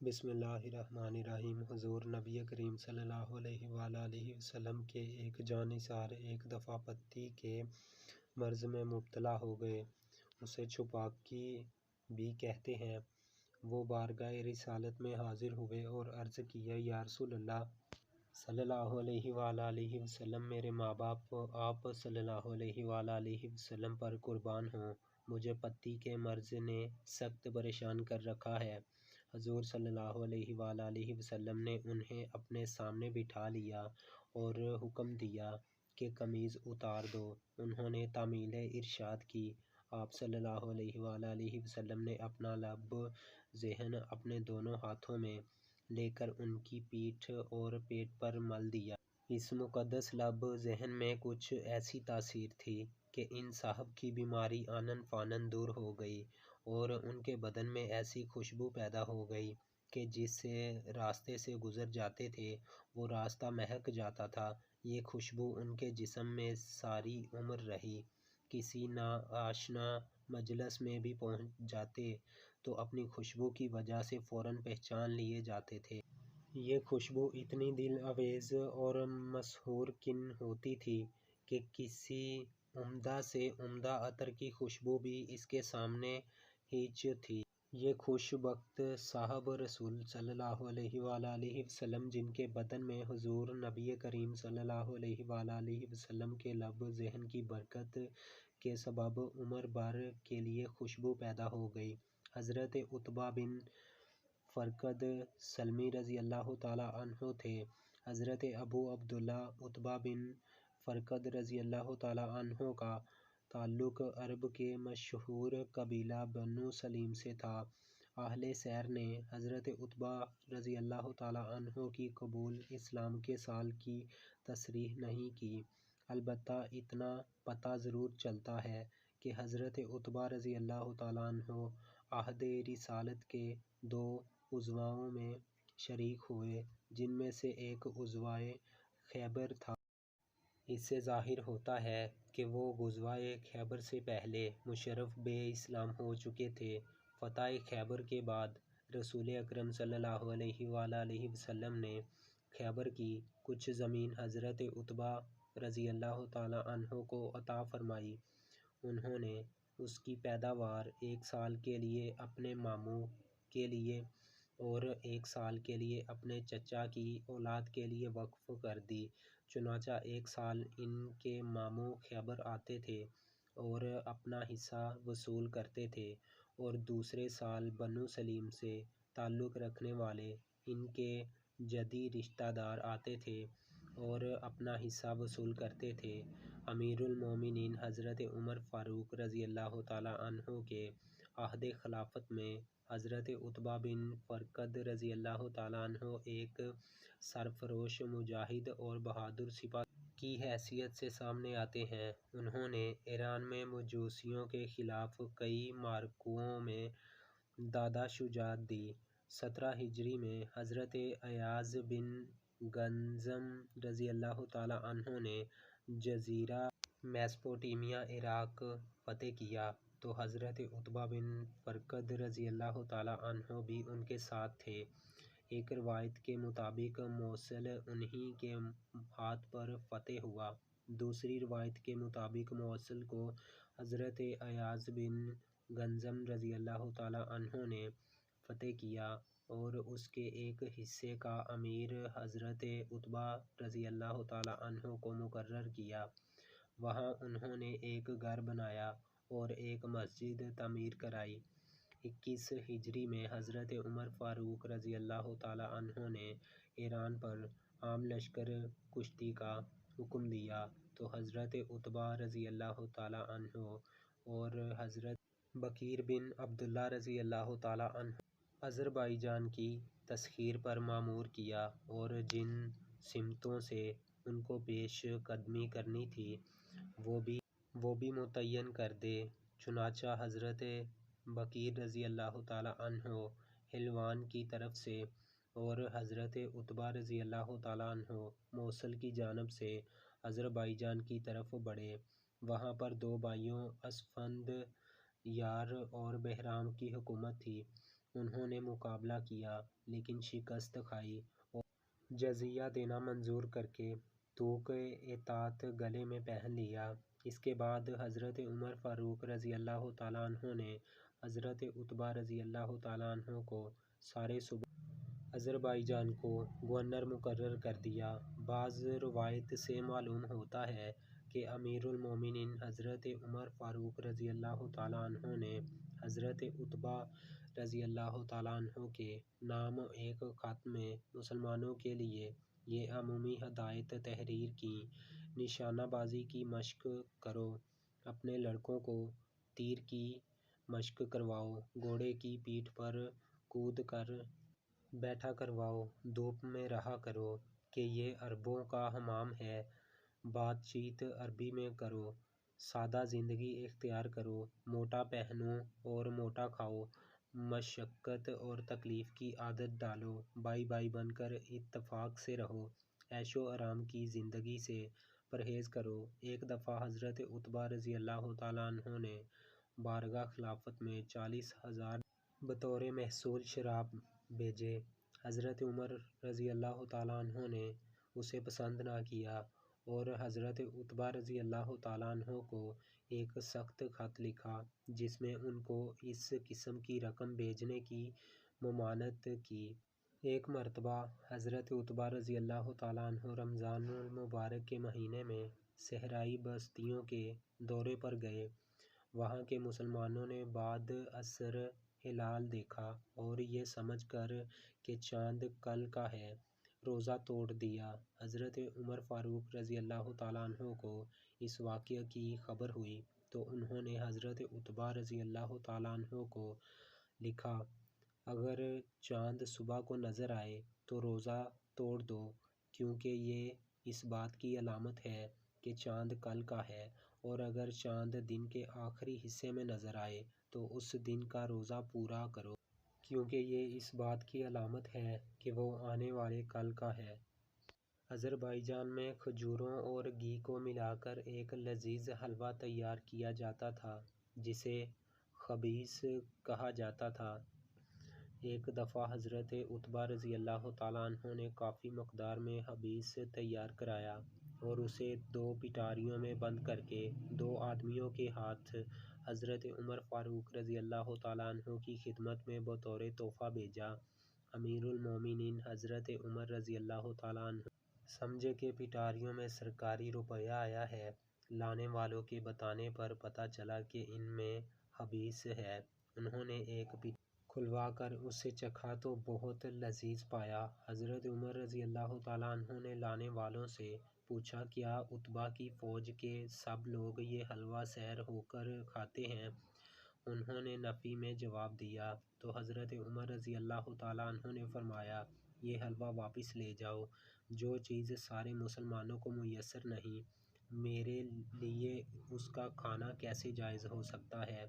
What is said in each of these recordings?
بسم اللہ الرحمن الرحیم۔ حضور نبی کریم صلی اللہ علیہ وآلہ وسلم کے ایک جانثار ایک دفعہ پتی کے مرض میں مبتلا ہو گئے، اسے چھپاکی بھی کہتے ہیں۔ وہ بارگاہ رسالت میں حاضر ہوئے اور عرض کیا، یا رسول اللہ صلی اللہ علیہ وآلہ وسلم، میرے ماں باپ آپ صلی اللہ علیہ وآلہ وسلم پر قربان ہوں، مجھے پتی کے مرض نے سخت پریشان کر رکھا ہے۔ حضور صلی اللہ علیہ وآلہ وسلم نے انہیں اپنے سامنے بٹھا لیا اور حکم دیا کہ قمیض اتار دو۔ انہوں نے تعمیل ارشاد کی۔ آپ صلی اللہ علیہ وآلہ وسلم نے اپنا لب ذہن اپنے دونوں ہاتھوں میں لے کر ان کی پیٹھ اور پیٹ پر مل دیا۔ اس مقدس لب ذہن میں کچھ ایسی تاثیر تھی کہ ان صاحب کی بیماری آنن فانن دور ہو گئی اور ان کے بدن میں ایسی خوشبو پیدا ہو گئی کہ جس راستے سے گزر جاتے تھے وہ راستہ مہک جاتا تھا۔ یہ خوشبو ان کے جسم میں ساری عمر رہی۔ کسی ناآشنا مجلس میں بھی پہنچ جاتے تو اپنی خوشبو کی وجہ سے فوراً پہچان لیے جاتے تھے۔ یہ خوشبو اتنی دل آویز اور مسحور کن ہوتی تھی کہ کسی عمدہ سے عمدہ عطر کی خوشبو بھی اس کے سامنے ہیچ تھی۔ یہ خوش بخت صاحب رسول صلی اللہ علیہ وآلہ وسلم، جن کے بدن میں حضور نبی کریم صلی اللہ علیہ وآلہ وسلم کے لب ذہن کی برکت کے سبب عمر بھر کے لیے خوشبو پیدا ہو گئی، حضرت عتبہ بن فرقد سلمی رضی اللہ تعالیٰ عنہ تھے۔ حضرت ابو عبداللہ عتبہ بن فرقد رضی اللہ تعالیٰ عنہ کا تعلق عرب کے مشہور قبیلہ بنو سلیم سے تھا۔ اہل سیر نے حضرت عتبہ رضی اللہ تعالیٰ عنہ کی قبول اسلام کے سال کی تصریح نہیں کی، البتہ اتنا پتہ ضرور چلتا ہے کہ حضرت عتبہ رضی اللہ تعالیٰ عنہ عہد رسالت کے 2 غزووں میں شریک ہوئے، جن میں سے ایک غزوہ خیبر تھا۔ اس سے ظاہر ہوتا ہے کہ وہ غزوہ خیبر سے پہلے مشرف بِ اسلام ہو چکے تھے۔ فتح خیبر کے بعد رسول اکرم صلی اللہ علیہ وآلہ وسلم نے خیبر کی کچھ زمین حضرت عتبہ رضی اللہ تعالیٰ عنہ کو عطا فرمائی۔ انہوں نے اس کی پیداوار 1 سال کے لیے اپنے ماموں کے لیے اور 1 سال کے لیے اپنے چچا کی اولاد کے لیے وقف کر دی۔ چنانچہ 1 سال ان کے ماموں خیبر آتے تھے اور اپنا حصہ وصول کرتے تھے اور دوسرے سال بنو سلیم سے تعلق رکھنے والے ان کے جدی رشتہ دار آتے تھے اور اپنا حصہ وصول کرتے تھے۔ امیر المومنین حضرت عمر فاروق رضی اللہ تعالیٰ عنہ کے عہد خلافت میں حضرت عتبہ بن فرقد رضی اللہ تعالیٰ عنہ ایک سرفروش مجاہد اور بہادر سپاہی کی حیثیت سے سامنے آتے ہیں۔ انہوں نے ایران میں مجوسیوں کے خلاف کئی معرکوں میں دادِ شجاعت دی۔ 17 ہجری میں حضرت ایاز بن گنزم رضی اللہ تعالیٰ عنہ نے جزیرہ میسوپوٹیمیا عراق فتح کیا تو حضرت عتبہ بن فرقد رضی اللہ تعالیٰ عنہ بھی ان کے ساتھ تھے۔ ایک روایت کے مطابق موصل انہی کے ہاتھ پر فتح ہوا، دوسری روایت کے مطابق موصل کو حضرت ایاز بن گنزم رضی اللہ تعالیٰ عنہ نے فتح کیا اور اس کے ایک حصے کا امیر حضرت عتبہ رضی اللہ تعالیٰ عنہ کو مقرر کیا۔ وہاں انہوں نے ایک گھر بنایا اور ایک مسجد تعمیر کرائی۔ 21 ہجری میں حضرت عمر فاروق رضی اللہ تعالیٰ عنہ نے ایران پر عام لشکر کشی کا حکم دیا تو حضرت عتبہ رضی اللہ تعالیٰ عنہ اور حضرت بکیر بن عبداللہ رضی اللہ تعالیٰ عنہ آذربائیجان کی تسخیر پر مامور کیا اور جن سمتوں سے ان کو پیش قدمی کرنی تھی وہ بھی متعین کر دے۔ چنانچہ حضرت بکیر رضی اللہ تعالیٰ عنہ حلوان کی طرف سے اور حضرت عتبہ رضی اللہ تعالیٰ عنہ موصل کی جانب سے آذربائیجان کی طرف بڑھے۔ وہاں پر 2 بھائیوں اسفند یار اور بہرام کی حکومت تھی۔ انہوں نے مقابلہ کیا لیکن شکست کھائی اور جزیہ دینا منظور کر کے طوق اطاعت گلے میں پہن لیا۔ اس کے بعد حضرت عمر فاروق رضی اللہ تعالیٰ عنہ نے حضرت عتبہ رضی اللہ تعالیٰ عنہ کو سارے صوبہ آذربائیجان کو گورنر مقرر کر دیا۔ بعض روایات سے معلوم ہوتا ہے کہ امیر المومنین حضرت عمر فاروق رضی اللہ تعالیٰ عنہ نے حضرت عتبہ رضی اللہ تعالیٰ عنہ کے نام ایک خط میں مسلمانوں کے لیے یہ عمومی ہدایت تحریر کی: نشانہ بازی کی مشق کرو، اپنے لڑکوں کو تیر کی مشق کرواؤ، گھوڑے کی پیٹھ پر کود کر بیٹھا کرواؤ، دھوپ میں رہا کرو کہ یہ عربوں کا حمام ہے، بات چیت عربی میں کرو، سادہ زندگی اختیار کرو، موٹا پہنو اور موٹا کھاؤ، مشقت اور تکلیف کی عادت ڈالو، بھائی بھائی بن کر اتفاق سے رہو، عیش و آرام کی زندگی سے پرہیز کرو۔ ایک دفعہ حضرت عتبہ رضی اللہ تعالیٰ عنہ نے بارگاہ خلافت میں 40,000 بطور محصول شراب بھیجے۔ حضرت عمر رضی اللہ تعالیٰ عنہ نے اسے پسند نہ کیا اور حضرت عتبہ رضی اللہ تعالیٰ عنہ کو ایک سخت خط لکھا جس میں ان کو اس قسم کی رقم بھیجنے کی ممانعت کی۔ ایک مرتبہ حضرت عتبہ رضی اللہ تعالیٰ عنہ رمضان المبارک کے مہینے میں صحرائی بستیوں کے دورے پر گئے۔ وہاں کے مسلمانوں نے بعد عصر ہلال دیکھا اور یہ سمجھ کر کہ چاند کل کا ہے روزہ توڑ دیا۔ حضرت عمر فاروق رضی اللہ تعالیٰ عنہ کو اس واقعے کی خبر ہوئی تو انہوں نے حضرت عتبہ رضی اللہ تعالیٰ عنہ کو لکھا: اگر چاند صبح کو نظر آئے تو روزہ توڑ دو، کیونکہ یہ اس بات کی علامت ہے کہ چاند کل کا ہے، اور اگر چاند دن کے آخری حصے میں نظر آئے تو اس دن کا روزہ پورا کرو، کیونکہ یہ اس بات کی علامت ہے کہ وہ آنے والے کل کا ہے۔ آذربائیجان میں کھجوروں اور گھی کو ملا کر ایک لذیذ حلوہ تیار کیا جاتا تھا جسے خبیث کہا جاتا تھا۔ ایک دفعہ حضرت عتبہ رضی اللہ تعالیٰ عنہ نے کافی مقدار میں خبیث تیار کرایا اور اسے 2 پٹاریوں میں بند کر کے 2 آدمیوں کے ہاتھ حضرت عمر فاروق رضی اللہ تعالیٰ عنہ کی خدمت میں بطور تحفہ بھیجا۔ امیر المومنین حضرت عمر رضی اللہ تعالیٰ عنہ سمجھے کہ پٹاریوں میں سرکاری روپیہ آیا ہے۔ لانے والوں کے بتانے پر پتہ چلا کہ ان میں خبیث ہے۔ انہوں نے ایک پٹاری کھلوا کر اسے چکھا تو بہت لذیذ پایا۔ حضرت عمر رضی اللہ تعالیٰ عنہ نے لانے والوں سے پوچھا: کیا عتبہ کی فوج کے سب لوگ یہ حلوہ سیر ہو کر کھاتے ہیں؟ انہوں نے نفی میں جواب دیا تو حضرت عمر رضی اللہ تعالیٰ عنہ نے فرمایا: یہ حلوہ واپس لے جاؤ، جو چیز سارے مسلمانوں کو میسر نہیں، میرے لیے اس کا کھانا کیسے جائز ہو سکتا ہے؟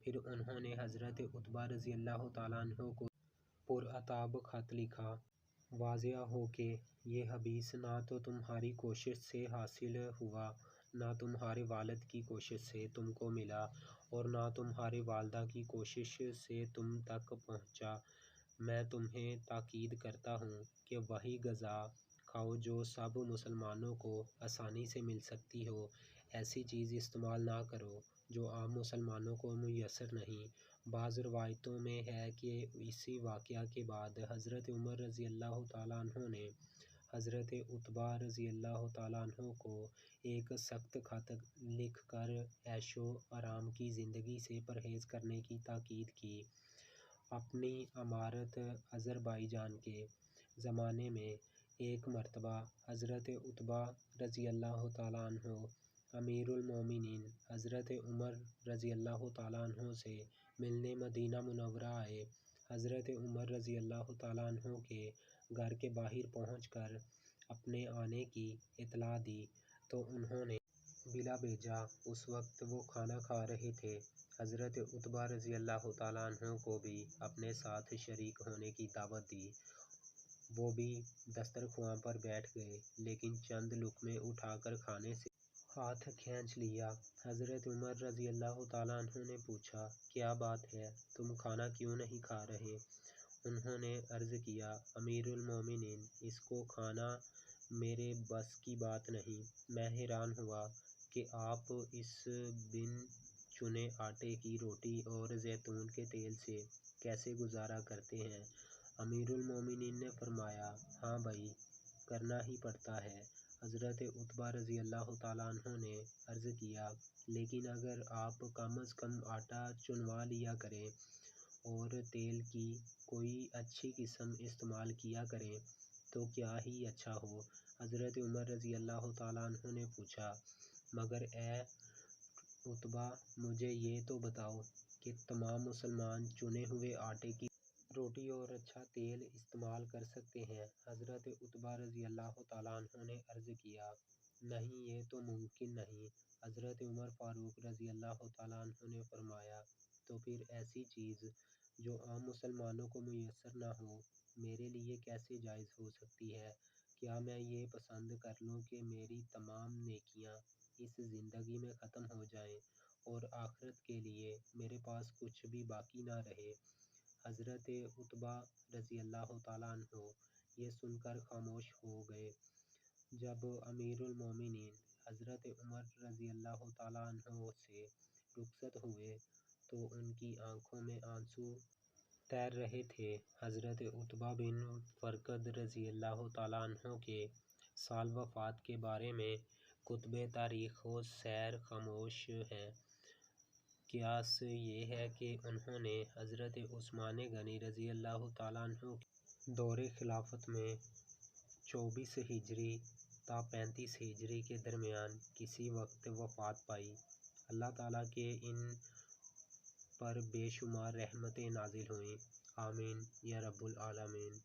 پھر انہوں نے حضرت عتبہ رضی اللہ تعالیٰ عنہ کو پرعتاب خط لکھا: واضح ہو کہ یہ خبیث نہ تو تمہاری کوشش سے حاصل ہوا، نہ تمہارے والد کی کوشش سے تم کو ملا، اور نہ تمہارے والدہ کی کوشش سے تم تک پہنچا۔ میں تمہیں تاکید کرتا ہوں کہ وہی غذا کھاؤ جو سب مسلمانوں کو آسانی سے مل سکتی ہو، ایسی چیز استعمال نہ کرو جو عام مسلمانوں کو میسر نہیں۔ بعض روایتوں میں ہے کہ اسی واقعہ کے بعد حضرت عمر رضی اللہ تعالیٰ عنہ نے حضرت عتبہ رضی اللہ تعالیٰ عنہ کو ایک سخت خط لکھ کر عیش و آرام کی زندگی سے پرہیز کرنے کی تاکید کی۔ اپنی امارت آذربائیجان کے زمانے میں ایک مرتبہ حضرت عتبہ رضی اللہ تعالیٰ عنہ امیر المومنین حضرت عمر رضی اللہ تعالیٰ عنہ سے ملنے مدینہ منورہ آئے۔ حضرت عمر رضی اللہ تعالیٰ عنہ کے گھر کے باہر پہنچ کر اپنے آنے کی اطلاع دی تو انہوں نے بلا بھیجا۔ اس وقت وہ کھانا کھا رہے تھے۔ حضرت عتبہ رضی اللہ تعالیٰ عنہ کو بھی اپنے ساتھ شریک ہونے کی دعوت دی۔ وہ بھی دسترخوان پر بیٹھ گئے، لیکن چند لقمے اٹھا کر کھانے سے ہاتھ کھینچ لیا۔ حضرت عمر رضی اللہ تعالیٰ عنہ نے پوچھا، کیا بات ہے، تم کھانا کیوں نہیں کھا رہے؟ انہوں نے عرض کیا، امیر المومنین، اس کو کھانا میرے بس کی بات نہیں۔ میں حیران ہوا کہ آپ اس بن چنے آٹے کی روٹی اور زیتون کے تیل سے کیسے گزارا کرتے ہیں؟ امیر المومنین نے فرمایا، ہاں بھائی، کرنا ہی پڑتا ہے۔ حضرت عتبہ رضی اللہ تعالیٰ عنہ نے عرض کیا، لیکن اگر آپ کم از کم آٹا چنوا لیا کریں اور تیل کی کوئی اچھی قسم استعمال کیا کریں تو کیا ہی اچھا ہو۔ حضرت عمر رضی اللہ تعالیٰ عنہ نے پوچھا، مگر اے عتبہ، مجھے یہ تو بتاؤ کہ تمام مسلمان چنے ہوئے آٹے کی روٹی اور اچھا تیل استعمال کر سکتے ہیں؟ حضرت عتبہ رضی اللہ تعالیٰ عنہ نے عرض کیا، نہیں، یہ تو ممکن نہیں۔ حضرت عمر فاروق رضی اللہ تعالیٰ عنہ نے فرمایا، تو پھر ایسی چیز جو عام مسلمانوں کو میسر نہ ہو میرے لیے کیسے جائز ہو سکتی ہے؟ کیا میں یہ پسند کر لوں کہ میری تمام نیکیاں اس زندگی میں ختم ہو جائیں اور آخرت کے لیے میرے پاس کچھ بھی باقی نہ رہے؟ حضرت عتبہ رضی اللہ تعالیٰ عنہ یہ سن کر خاموش ہو گئے۔ جب امیر المومنین حضرت عمر رضی اللہ تعالیٰ عنہ سے رخصت ہوئے تو ان کی آنکھوں میں آنسو تیر رہے تھے۔ حضرت عتبہ بن فرقد رضی اللہ تعالیٰ عنہ کے سال وفات کے بارے میں کتب تاریخ و سیر خاموش ہیں۔ قیاس یہ ہے کہ انہوں نے حضرت عثمان غنی رضی اللہ تعالیٰ عنہ کے دور خلافت میں 24 ہجری تا 35 ہجری کے درمیان کسی وقت وفات پائی۔ اللہ تعالیٰ کے ان پر بے شمار رحمتیں نازل ہوئیں، آمین یا رب العالمین۔